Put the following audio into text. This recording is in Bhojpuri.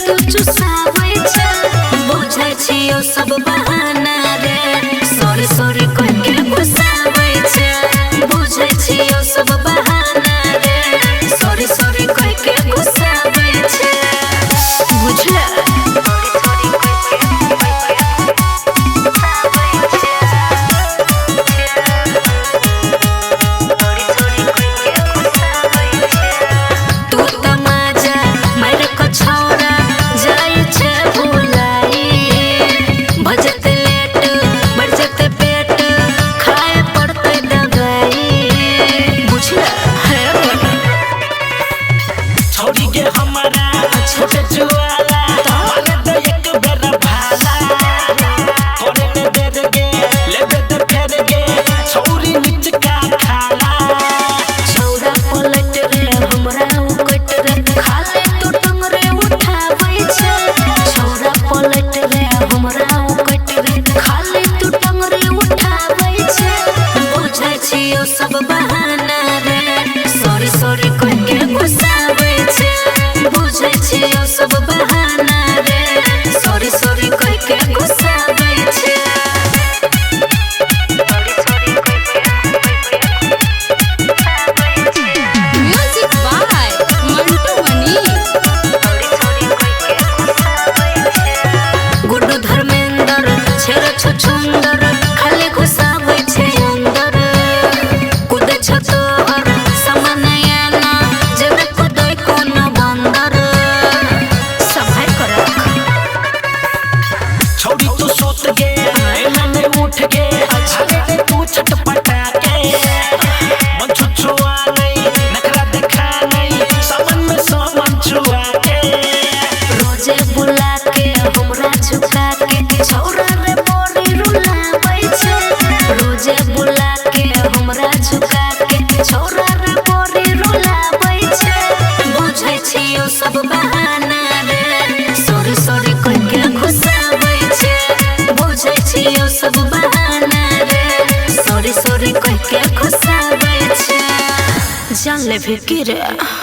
तू चुसावे छ बुझै छियो सब बहाना रे सॉरी सॉरी कह के गुस्सावे छ बुझै छियो सब बहाना रे सॉरी सॉरी कह के गुस्सावे छ बुझला छोटे जुआला माने तो एक बेर भाला करे में दे गे लेबे तो फेर गे छौरी नीच का खाला छौरा पलट रे हमरा उकट रे खाले तो टंगरे उठाबै छ छौरा पलट रे हमरा उकट रे खाले तो टंगरे उठाबै छ बुझै छियो सब बहाना रे सॉरी सॉरी कह के गुस्साबै छ बुझै छियो सब बहाना रे सॉरी सॉरी कह के गुस्साबै छ म्यूजिक बाय मंटू मनी गुड्डू धर्मेंद्र छेर छुछुंदर खाली घुसाबै छ अंदर कुदै छ तोहर समनया ना जेबे कुदै कोनो बंदर छोड़ी तू सोत गे मैंने उठ गे अरे तू छटपटा के मन छुछुआ नहीं नखरा दिखा नहीं सामन में सामान छुआ के रोजे बुला के हमरा झुका के छौरा रे मोरी रुलाबै छ रोजे बुला के हमरा झुका के छौरा रे मोरी रुलाबै छ बुझै छियो सब बहाना रे सॉरी सॉरी कह के गुस्साबै बुझै छियो सब बहाना रे सॉरी सॉरी कह के गुस्साबै छ जान ले भी की रे।